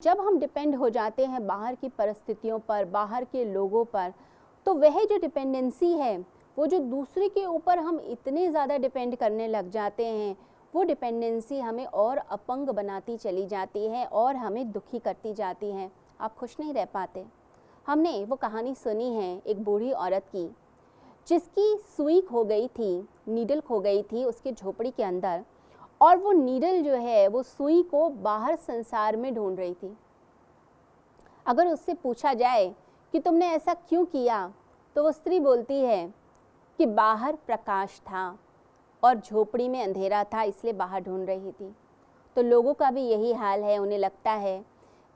जब हम डिपेंड हो जाते हैं बाहर की परिस्थितियों पर, बाहर के लोगों पर, तो वह जो डिपेंडेंसी है, वो जो दूसरे के ऊपर हम इतने ज़्यादा डिपेंड करने लग जाते हैं, वो डिपेंडेंसी हमें और अपंग बनाती चली जाती है और हमें दुखी करती जाती है। आप खुश नहीं रह पाते। हमने वो कहानी सुनी है एक बूढ़ी औरत की, जिसकी सुई खो गई थी, नीडल खो गई थी उसके झोपड़ी के अंदर, और वो नीडल जो है वो सुई को बाहर संसार में ढूंढ रही थी। अगर उससे पूछा जाए कि तुमने ऐसा क्यों किया, तो वो स्त्री बोलती है कि बाहर प्रकाश था और झोपड़ी में अंधेरा था, इसलिए बाहर ढूंढ रही थी। तो लोगों का भी यही हाल है। उन्हें लगता है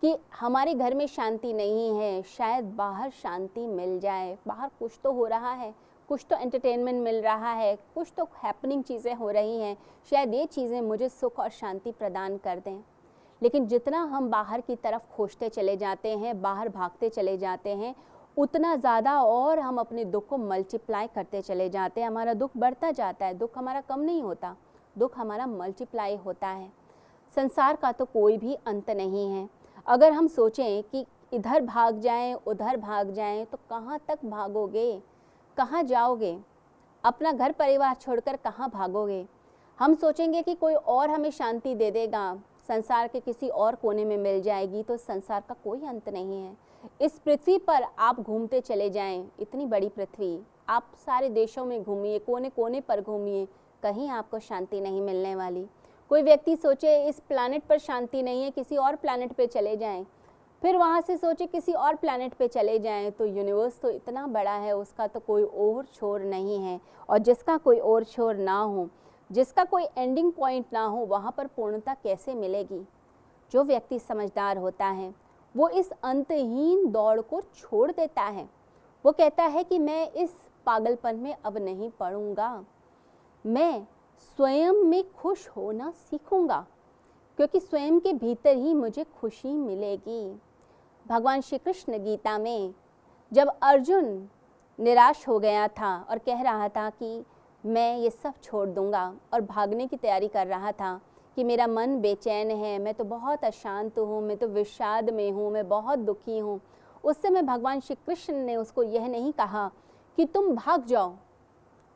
कि हमारे घर में शांति नहीं है, शायद बाहर शांति मिल जाए। बाहर कुछ तो हो रहा है, कुछ तो एंटरटेनमेंट मिल रहा है, कुछ तो हैपनिंग चीज़ें हो रही हैं, शायद ये चीज़ें मुझे सुख और शांति प्रदान कर दें। लेकिन जितना हम बाहर की तरफ खोजते चले जाते हैं, बाहर भागते चले जाते हैं, उतना ज़्यादा और हम अपने दुख को मल्टीप्लाई करते चले जाते हैं। हमारा दुख बढ़ता जाता है, दुख हमारा कम नहीं होता, दुख हमारा मल्टीप्लाई होता है। संसार का तो कोई भी अंत नहीं है। अगर हम सोचें कि इधर भाग जाएं, उधर भाग जाएं, तो कहाँ तक भागोगे, कहाँ जाओगे? अपना घर परिवार छोड़कर कहाँ भागोगे? हम सोचेंगे कि कोई और हमें शांति दे देगा, संसार के किसी और कोने में मिल जाएगी, तो संसार का कोई अंत नहीं है। इस पृथ्वी पर आप घूमते चले जाएं, इतनी बड़ी पृथ्वी, आप सारे देशों में घूमिए, कोने कोने पर घूमिए, कहीं आपको शांति नहीं मिलने वाली। कोई व्यक्ति सोचे इस प्लैनेट पर शांति नहीं है, किसी और प्लैनेट पे चले जाएं, फिर वहाँ से सोचे किसी और प्लैनेट पे चले जाएं, तो यूनिवर्स तो इतना बड़ा है, उसका तो कोई और छोर नहीं है। और जिसका कोई और छोर ना हो, जिसका कोई एंडिंग पॉइंट ना हो, वहाँ पर पूर्णता कैसे मिलेगी? जो व्यक्ति समझदार होता है वो इस अंतहीन दौड़ को छोड़ देता है। वो कहता है कि मैं इस पागलपन में अब नहीं पड़ूंगा, मैं स्वयं में खुश होना सीखूंगा, क्योंकि स्वयं के भीतर ही मुझे खुशी मिलेगी। भगवान श्री कृष्ण गीता में जब अर्जुन निराश हो गया था और कह रहा था कि मैं ये सब छोड़ दूंगा, और भागने की तैयारी कर रहा था कि मेरा मन बेचैन है, मैं तो बहुत अशांत हूँ, मैं तो विषाद में हूँ, मैं बहुत दुखी हूँ, उस समय भगवान श्री कृष्ण ने उसको यह नहीं कहा कि तुम भाग जाओ,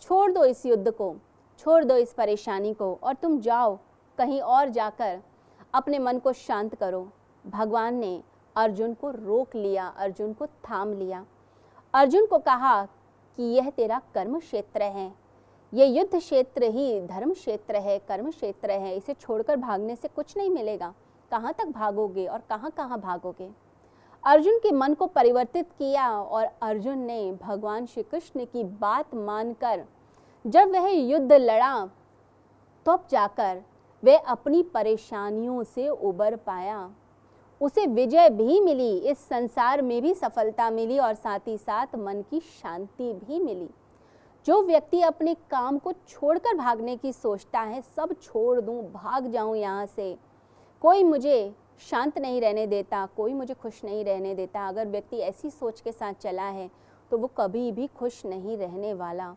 छोड़ दो इस युद्ध को, छोड़ दो इस परेशानी को, और तुम जाओ कहीं और जाकर अपने मन को शांत करो। भगवान ने अर्जुन को रोक लिया, अर्जुन को थाम लिया। अर्जुन को कहा कि यह तेरा कर्म क्षेत्र है, ये युद्ध क्षेत्र ही धर्म क्षेत्र है, कर्म क्षेत्र है, इसे छोड़कर भागने से कुछ नहीं मिलेगा। कहाँ तक भागोगे और कहाँ कहाँ भागोगे? अर्जुन के मन को परिवर्तित किया, और अर्जुन ने भगवान श्री कृष्ण की बात मानकर जब वह युद्ध लड़ा, तब जाकर वह अपनी परेशानियों से उबर पाया। उसे विजय भी मिली, इस संसार में भी सफलता मिली, और साथ ही साथ मन की शांति भी मिली। जो व्यक्ति अपने काम को छोड़कर भागने की सोचता है, सब छोड़ दूं, भाग जाऊं यहाँ से, कोई मुझे शांत नहीं रहने देता, कोई मुझे खुश नहीं रहने देता, अगर व्यक्ति ऐसी सोच के साथ चला है तो वो कभी भी खुश नहीं रहने वाला।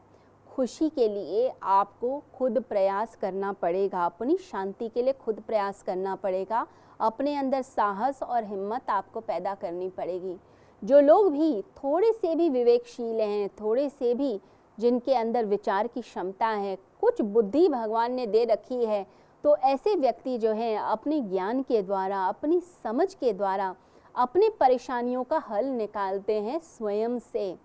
खुशी के लिए आपको खुद प्रयास करना पड़ेगा, अपनी शांति के लिए खुद प्रयास करना पड़ेगा, अपने अंदर साहस और हिम्मत आपको पैदा करनी पड़ेगी। जो लोग भी थोड़े से भी विवेकशील हैं, थोड़े से भी जिनके अंदर विचार की क्षमता है, कुछ बुद्धि भगवान ने दे रखी है, तो ऐसे व्यक्ति जो हैं अपने ज्ञान के द्वारा, अपनी समझ के द्वारा अपने परेशानियों का हल निकालते हैं स्वयं से।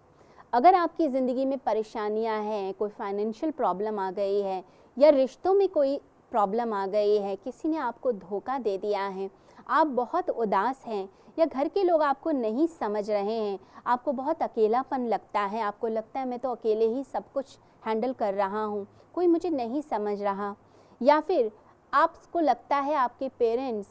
अगर आपकी ज़िंदगी में परेशानियां हैं, कोई फाइनेंशियल प्रॉब्लम आ गई है, या रिश्तों में कोई प्रॉब्लम आ गई है, किसी ने आपको धोखा दे दिया है, आप बहुत उदास हैं, या घर के लोग आपको नहीं समझ रहे हैं, आपको बहुत अकेलापन लगता है, आपको लगता है मैं तो अकेले ही सब कुछ हैंडल कर रहा हूँ, कोई मुझे नहीं समझ रहा, या फिर आपको लगता है आपके पेरेंट्स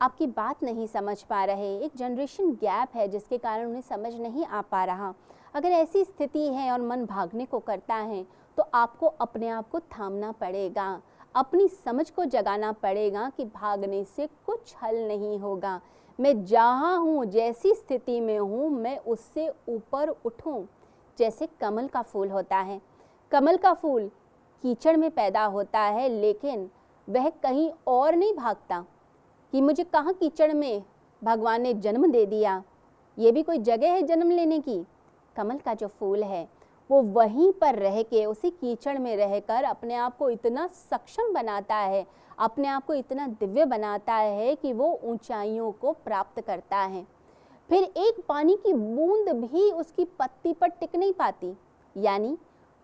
आपकी बात नहीं समझ पा रहे, एक जनरेशन गैप है जिसके कारण उन्हें समझ नहीं आ पा रहा। अगर ऐसी स्थिति है और मन भागने को करता है, तो आपको अपने आप को थामना पड़ेगा, अपनी समझ को जगाना पड़ेगा कि भागने से कुछ हल नहीं होगा। मैं जहाँ हूँ, जैसी स्थिति में हूँ, मैं उससे ऊपर उठूँ। जैसे कमल का फूल होता है, कमल का फूल कीचड़ में पैदा होता है, लेकिन वह कहीं और नहीं भागता कि मुझे कहाँ कीचड़ में भगवान ने जन्म दे दिया, ये भी कोई जगह है जन्म लेने की। कमल का जो फूल है वो वहीं पर रह के, उसी कीचड़ में रहकर अपने आप को इतना सक्षम बनाता है, अपने आप को इतना दिव्य बनाता है कि वो ऊंचाइयों को प्राप्त करता है। फिर एक पानी की बूंद भी उसकी पत्ती पर टिक नहीं पाती, यानी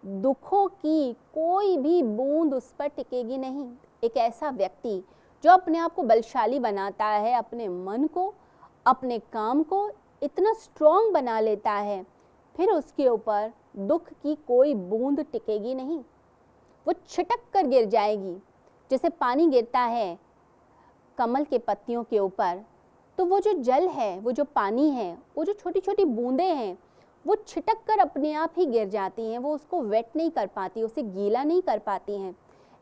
दुखों की कोई भी बूंद उस पर टिकेगी नहीं। एक ऐसा व्यक्ति जो अपने आप को बलशाली बनाता है, अपने मन को, अपने काम को इतना स्ट्रॉन्ग बना लेता है, फिर उसके ऊपर दुख की कोई बूंद टिकेगी नहीं, वो छिटक कर गिर जाएगी। जैसे पानी गिरता है कमल के पत्तियों के ऊपर, तो वो जो जल है, वो जो पानी है, वो जो छोटी छोटी बूंदें हैं, वो छिटक कर अपने आप ही गिर जाती हैं, वो उसको वेट नहीं कर पाती, उसे गीला नहीं कर पाती हैं।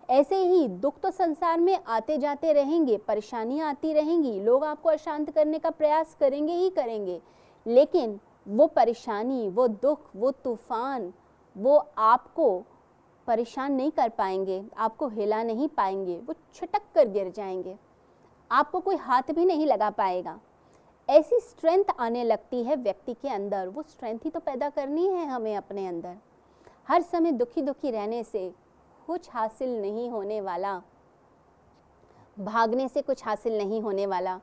ऐसे ही दुख तो संसार में आते जाते रहेंगे, परेशानियां आती रहेंगी, लोग आपको अशांत करने का प्रयास करेंगे ही करेंगे, लेकिन वो परेशानी, वो दुख, वो तूफान, वो आपको परेशान नहीं कर पाएंगे, आपको हिला नहीं पाएंगे, वो छिटक कर गिर जाएंगे, आपको कोई हाथ भी नहीं लगा पाएगा। ऐसी स्ट्रेंथ आने लगती है व्यक्ति के अंदर। वो स्ट्रेंथ ही तो पैदा करनी है हमें अपने अंदर। हर समय दुखी दुखी रहने से कुछ हासिल नहीं होने वाला, भागने से कुछ हासिल नहीं होने वाला।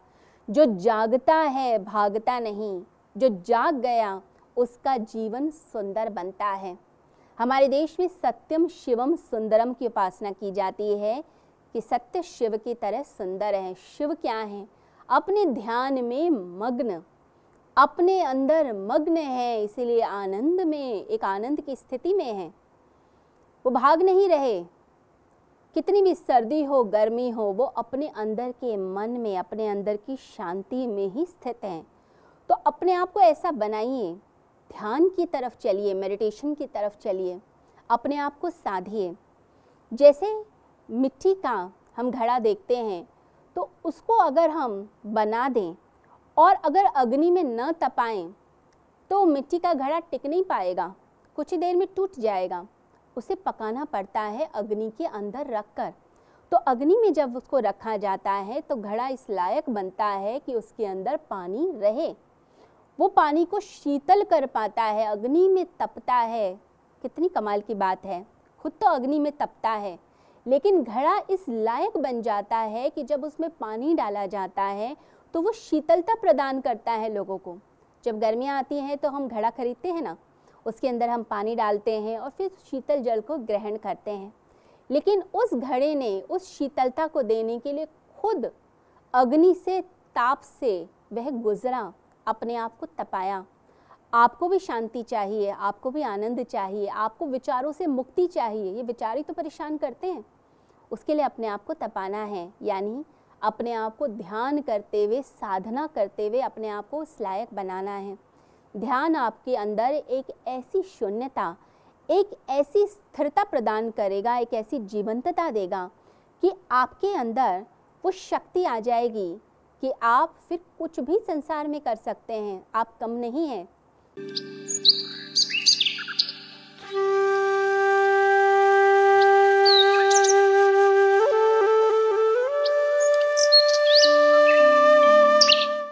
जो जागता है भागता नहीं, जो जाग गया उसका जीवन सुंदर बनता है। हमारे देश में सत्यम शिवम सुंदरम की उपासना की जाती है कि सत्य शिव की तरह सुंदर है। शिव क्या है? अपने ध्यान में मग्न, अपने अंदर मग्न है, इसीलिए आनंद में, एक आनंद की स्थिति में है। वो भाग नहीं रहे, कितनी भी सर्दी हो गर्मी हो, वो अपने अंदर के मन में, अपने अंदर की शांति में ही स्थित हैं। तो अपने आप को ऐसा बनाइए, ध्यान की तरफ चलिए, मेडिटेशन की तरफ चलिए, अपने आप को साधिए। जैसे मिट्टी का हम घड़ा देखते हैं, तो उसको अगर हम बना दें और अगर अग्नि में न तपाएं तो मिट्टी का घड़ा टिक नहीं पाएगा, कुछ ही देर में टूट जाएगा। उसे पकाना पड़ता है अग्नि के अंदर रखकर। तो अग्नि में जब उसको रखा जाता है तो घड़ा इस लायक बनता है कि उसके अंदर पानी रहे, वो पानी को शीतल कर पाता है, अग्नि में तपता है। कितनी कमाल की बात है, खुद तो अग्नि में तपता है, लेकिन घड़ा इस लायक बन जाता है कि जब उसमें पानी डाला जाता है तो वो शीतलता प्रदान करता है लोगों को। जब गर्मियाँ आती हैं तो हम घड़ा खरीदते हैं ना, उसके अंदर हम पानी डालते हैं और फिर शीतल जल को ग्रहण करते हैं। लेकिन उस घड़े ने उस शीतलता को देने के लिए खुद अग्नि से, ताप से वह गुजरा, अपने आप को तपाया। आपको भी शांति चाहिए, आपको भी आनंद चाहिए, आपको विचारों से मुक्ति चाहिए। ये विचार ही तो परेशान करते हैं। उसके लिए अपने आप को तपाना है, यानी अपने आप को ध्यान करते हुए, साधना करते हुए अपने आप को उस लायक बनाना है। ध्यान आपके अंदर एक ऐसी शून्यता, एक ऐसी स्थिरता प्रदान करेगा, एक ऐसी जीवंतता देगा कि आपके अंदर वो शक्ति आ जाएगी कि आप फिर कुछ भी संसार में कर सकते हैं, आप कम नहीं हैं।